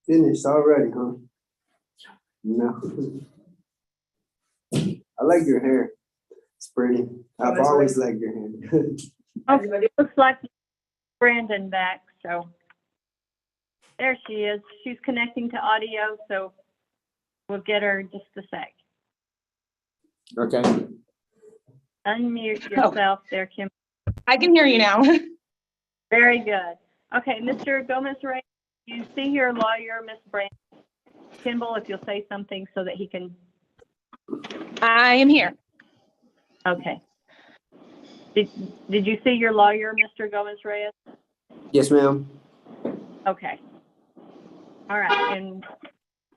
Finished already, huh? No. I like your hair. It's pretty. I've always liked your hair. Okay, looks like Brandon back, so. There she is. She's connecting to audio, so we'll get her in just a sec. Okay. Unmute yourself there, Kim. I can hear you now. Very good. Okay, Mr. Gomez-Reyes, you see your lawyer, Ms. Brandon Kimball, if you'll say something so that he can. I am here. Okay. Did you see your lawyer, Mr. Gomez-Reyes? Yes, ma'am. Okay. All right, and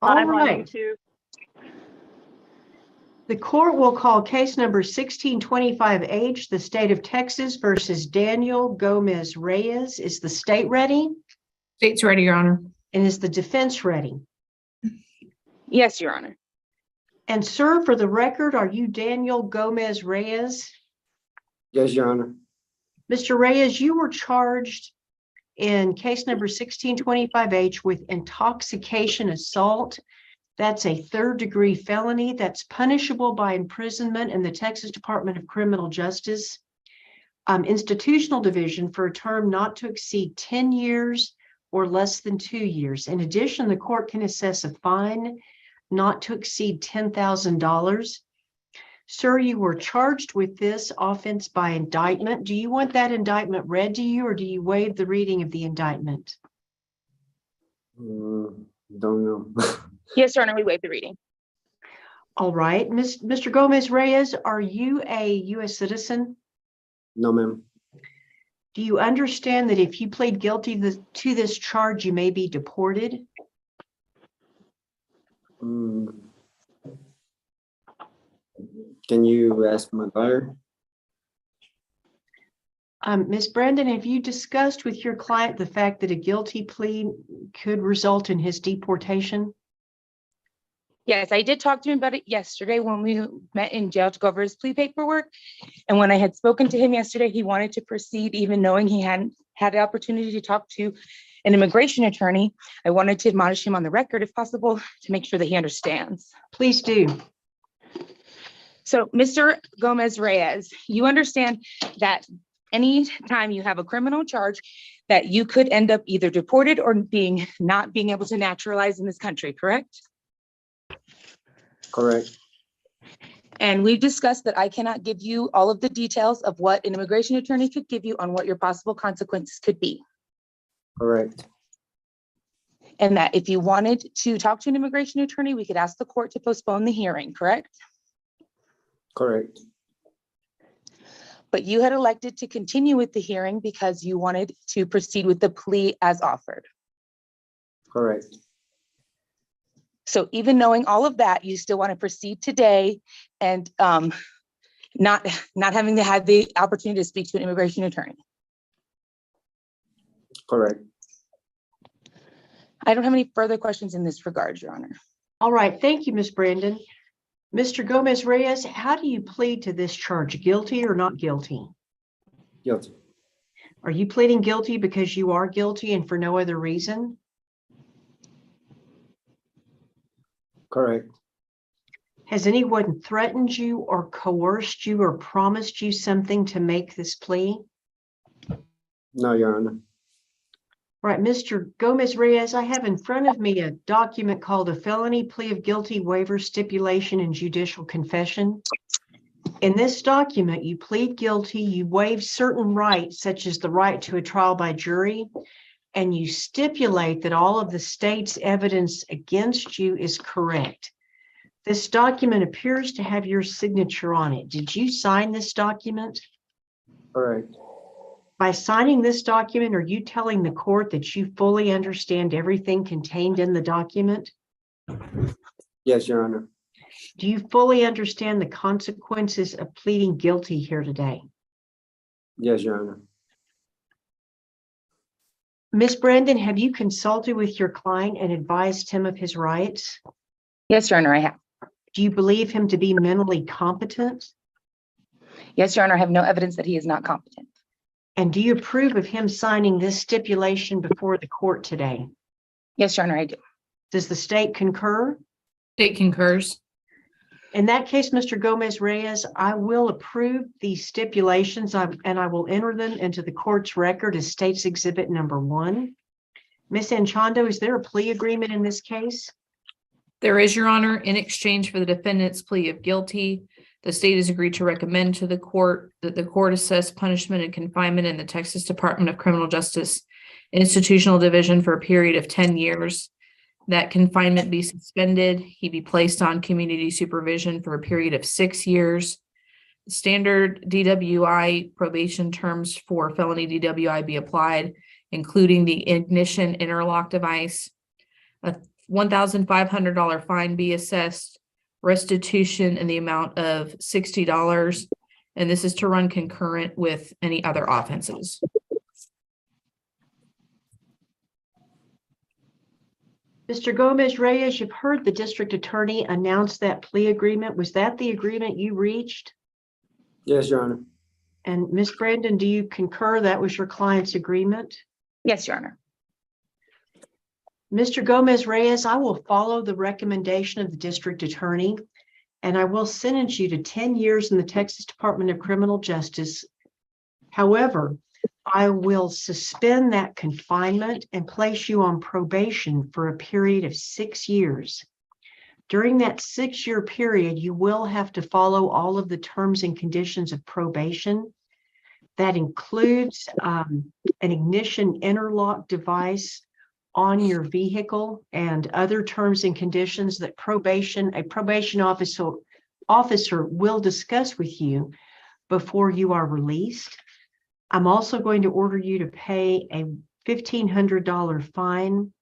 All live on right. YouTube. The court will call case number 1625H, the state of Texas versus Daniel Gomez Reyes. Is the state ready? State's ready, Your Honor. And is the defense ready? Yes, Your Honor. And sir, for the record, are you Daniel Gomez Reyes? Yes, Your Honor. Mr. Reyes, you were charged in case number 1625H with intoxication assault. That's a third-degree felony that's punishable by imprisonment in the Texas Department of Criminal Justice Institutional Division for a term not to exceed 10 years or less than 2 years. In addition, the court can assess a fine not to exceed $10,000. Sir, you were charged with this offense by indictment. Do you want that indictment read to you, or do you waive the reading of the indictment? Don't know. Yes, Your Honor, we waive the reading. All right, Mr. Gomez Reyes, are you a U.S. citizen? No, ma'am. Do you understand that if you plead guilty to this charge, you may be deported? Can you ask my lawyer? Ms. Brandon, have you discussed with your client the fact that a guilty plea could result in his deportation? Yes, I did talk to him about it yesterday when we met in jail to go over his plea paperwork. And when I had spoken to him yesterday, he wanted to proceed even knowing he hadn't had the opportunity to talk to an immigration attorney. I wanted to admonish him on the record if possible to make sure that he understands. Please do. So, Mr. Gomez Reyes, you understand that any time you have a criminal charge that you could end up either deported or not being able to naturalize in this country, correct? Correct. And we've discussed that I cannot give you all of the details of what an immigration attorney could give you on what your possible consequences could be. Correct. And that if you wanted to talk to an immigration attorney, we could ask the court to postpone the hearing, correct? Correct. But you had elected to continue with the hearing because you wanted to proceed with the plea as offered. Correct. So even knowing all of that, you still want to proceed today and not having to have the opportunity to speak to an immigration attorney. Correct. I don't have any further questions in this regard, Your Honor. All right, thank you, Ms. Brandon. Mr. Gomez Reyes, how do you plead to this charge? Guilty or not guilty? Guilty. Are you pleading guilty because you are guilty and for no other reason? Correct. Has anyone threatened you or coerced you or promised you something to make this plea? No, Your Honor. Right, Mr. Gomez Reyes, I have in front of me a document called a felony plea of guilty waiver stipulation and judicial confession. In this document, you plead guilty, you waive certain rights, such as the right to a trial by jury, and you stipulate that all of the state's evidence against you is correct. This document appears to have your signature on it. Did you sign this document? Correct. By signing this document, are you telling the court that you fully understand everything contained in the document? Yes, Your Honor. Do you fully understand the consequences of pleading guilty here today? Yes, Your Honor. Ms. Brandon, have you consulted with your client and advised him of his rights? Yes, Your Honor, I have. Do you believe him to be mentally competent? Yes, Your Honor, I have no evidence that he is not competent. And do you approve of him signing this stipulation before the court today? Yes, Your Honor, I do. Does the state concur? State concurs. In that case, Mr. Gomez Reyes, I will approve the stipulations and I will enter them into the court's record as State's Exhibit number 1. Ms. Anchondo, is there a plea agreement in this case? There is, Your Honor, in exchange for the defendant's plea of guilty, the state has agreed to recommend to the court that the court assess punishment and confinement in the Texas Department of Criminal Justice Institutional Division for a period of 10 years. That confinement be suspended. He be placed on community supervision for a period of 6 years. Standard DWI probation terms for felony DWI be applied, including the ignition interlock device. A $1,500 fine be assessed, restitution in the amount of $60, and this is to run concurrent with any other offenses. Mr. Gomez Reyes, you've heard the district attorney announce that plea agreement. Was that the agreement you reached? Yes, Your Honor. And Ms. Brandon, do you concur that was your client's agreement? Yes, Your Honor. Mr. Gomez Reyes, I will follow the recommendation of the district attorney, and I will sentence you to 10 years in the Texas Department of Criminal Justice. However, I will suspend that confinement and place you on probation for a period of 6 years. During that 6-year period, you will have to follow all of the terms and conditions of probation. That includes an ignition interlock device on your vehicle and other terms and conditions that a probation officer will discuss with you before you are released. I'm also going to order you to pay a $1,500 fine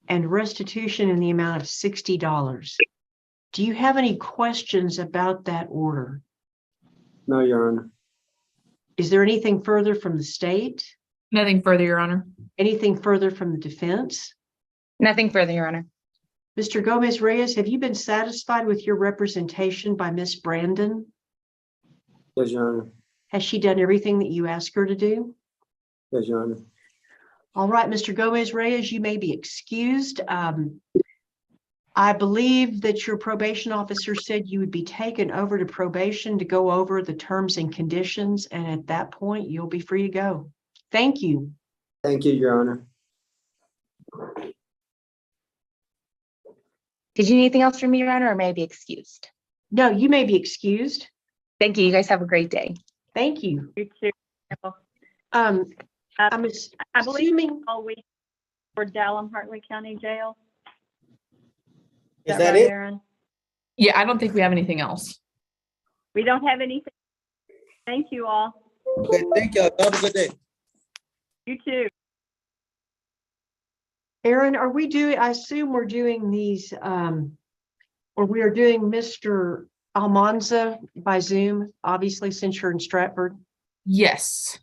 and restitution in the amount of $60. Do you have any questions about that order? No, Your Honor. Is there anything further from the state? Nothing further, Your Honor. Anything further from the defense? Nothing further, Your Honor. Mr. Gomez Reyes, have you been satisfied with your representation by Ms. Brandon? Yes, Your Honor. Has she done everything that you asked her to do? Yes, Your Honor. All right, Mr. Gomez Reyes, you may be excused. I believe that your probation officer said you would be taken over to probation to go over the terms and conditions, and at that point, you'll be free to go. Thank you. Thank you, Your Honor. Did you need anything else from me, Your Honor, or may I be excused? No, you may be excused. Thank you. You guys have a great day. Thank you. You too. I'm I believe assuming, all week for Dallam Hartley County Jail. Is that right, it? Aaron? Yeah, I don't think we have anything else. We don't have anything. Thank you all. Okay, thank you. Have a good day. You too. Aaron, are we doing, I assume we're doing these, or we are doing Mr. Almanza by Zoom, obviously, since you're in Stratford. Yes.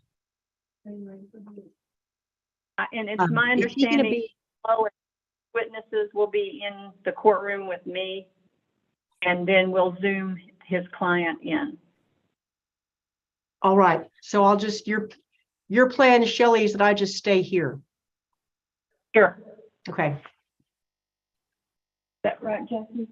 And it's Um, my is he gonna understanding be- all witnesses will be in the courtroom with me, and then we'll Zoom his client in. All right, so I'll just, your plan, Shelley, is that I just stay here. Sure. Okay. Is that right, Jesse?